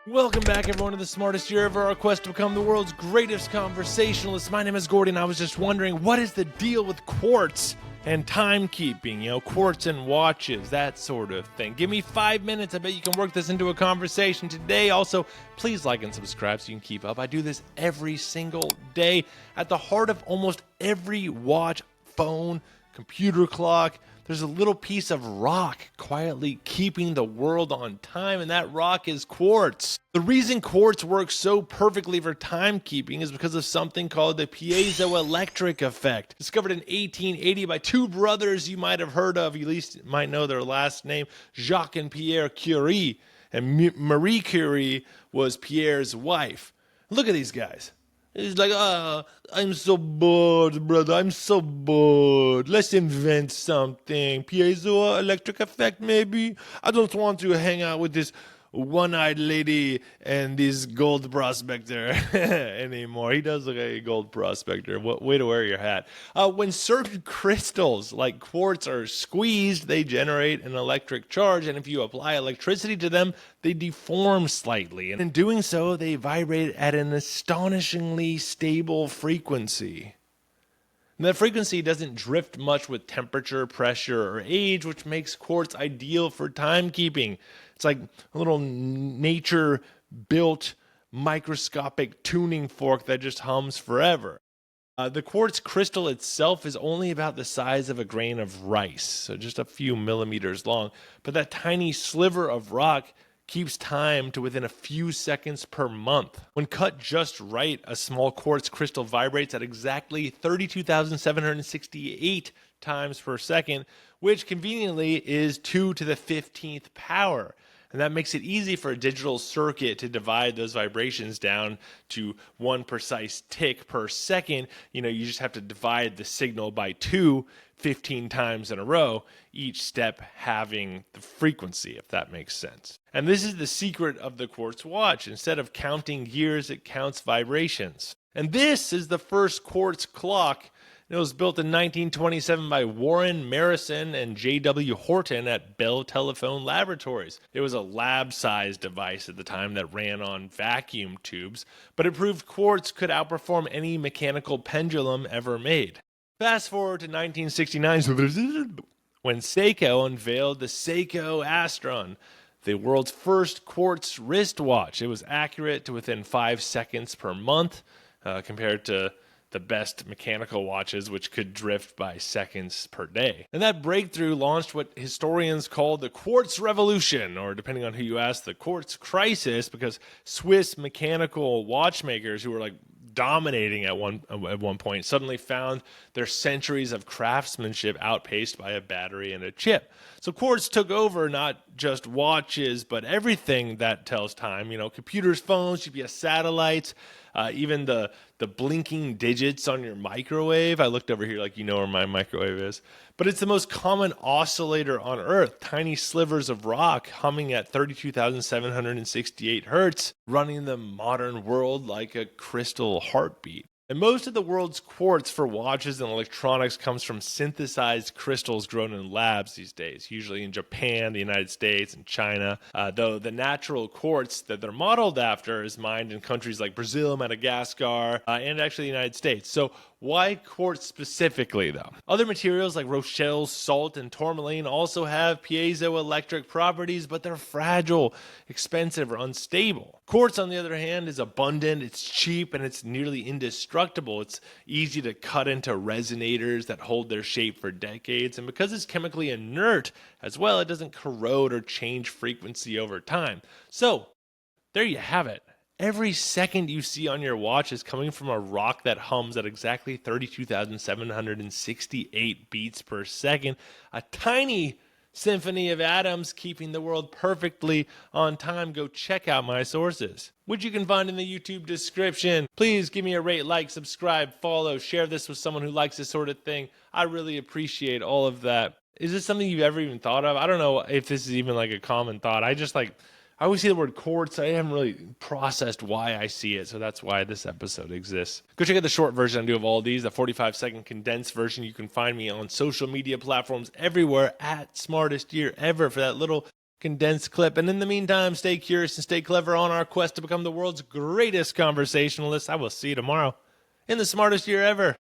Welcome back, everyone, to the smartest year ever, our quest to become the world's greatest conversationalist. My name is Gordy, and I was just wondering, what is the deal with quartz and timekeeping? You know, quartz and watches, that sort of thing. Give me 5 minutes. I bet you can work this into a conversation today. Also, please like and subscribe so you can keep up. I do this every single day. At the heart of almost every watch, phone, computer clock, there's a little piece of rock quietly keeping the world on time, and that rock is quartz. The reason quartz works so perfectly for timekeeping is because of something called the piezoelectric effect. Discovered in 1880 by two brothers you might have heard of, at least might know their last name, Jacques and Pierre Curie. And Marie Curie was Pierre's wife. Look at these guys. It's like, I'm so bored, brother. I'm so bored. Let's invent something. Piezoelectric effect, maybe? I don't want to hang out with this one-eyed lady and this gold prospector anymore. He does look like a gold prospector. What way to wear your hat. When certain crystals like quartz are squeezed, they generate an electric charge, and if you apply electricity to them, they deform slightly. And in doing so, they vibrate at an astonishingly stable frequency. And that frequency doesn't drift much with temperature, pressure, or age, which makes quartz ideal for timekeeping. It's like a little nature-built microscopic tuning fork that just hums forever. The quartz crystal itself is only about the size of a grain of rice, so just a few millimeters long. But that tiny sliver of rock keeps time to within a few seconds per month. When cut just right, a small quartz crystal vibrates at exactly 32,768 times per second, which conveniently is 2 to the 15th power. And that makes it easy for a digital circuit to divide those vibrations down to one precise tick per second. You know, you just have to divide the signal by 2 15 times in a row, each step having the frequency, if that makes sense. And this is the secret of the quartz watch. Instead of counting years, it counts vibrations. And this is the first quartz clock. It was built in 1927 by Warren Marison and J.W. Horton at Bell Telephone Laboratories. It was a lab-sized device at the time that ran on vacuum tubes, but it proved quartz could outperform any mechanical pendulum ever made. Fast forward to 1969, when Seiko unveiled the Seiko Astron, the world's first quartz wristwatch. It was accurate to within 5 seconds per month, compared to the best mechanical watches, which could drift by seconds per day. And that breakthrough launched what historians call the Quartz Revolution, or depending on who you ask, the Quartz Crisis, because Swiss mechanical watchmakers who were like dominating at one point suddenly found their centuries of craftsmanship outpaced by a battery and a chip. So quartz took over not just watches, but everything that tells time. You know, computers, phones, GPS satellites, even the blinking digits on your microwave. I looked over here like you know where my microwave is. But it's the most common oscillator on Earth, tiny slivers of rock humming at 32,768 hertz, running the modern world like a crystal heartbeat. And most of the world's quartz for watches and electronics comes from synthesized crystals grown in labs these days, usually in Japan, the United States, and China, though the natural quartz that they're modeled after is mined in countries like Brazil, Madagascar, and actually the United States. So why quartz specifically, though? Other materials like Rochelle salt and tourmaline also have piezoelectric properties, but they're fragile, expensive, or unstable. Quartz, on the other hand, is abundant, it's cheap, and it's nearly indestructible. It's easy to cut into resonators that hold their shape for decades, and because it's chemically inert as well, it doesn't corrode or change frequency over time. So, there you have it. Every second you see on your watch is coming from a rock that hums at exactly 32,768 beats per second. A tiny symphony of atoms keeping the world perfectly on time. Go check out my sources, which you can find in the YouTube description. Please give me a rate, like, subscribe, follow, share this with someone who likes this sort of thing. I really appreciate all of that. Is this something you've ever even thought of? I don't know if this is even like a common thought. I always see the word quartz. I haven't really processed why I see it, so that's why this episode exists. Go check out the short version I do of all these, the 45-second condensed version. You can find me on social media platforms everywhere at Smartest Year Ever for that little condensed clip. And in the meantime, stay curious and stay clever on our quest to become the world's greatest conversationalists. I will see you tomorrow in the smartest year ever.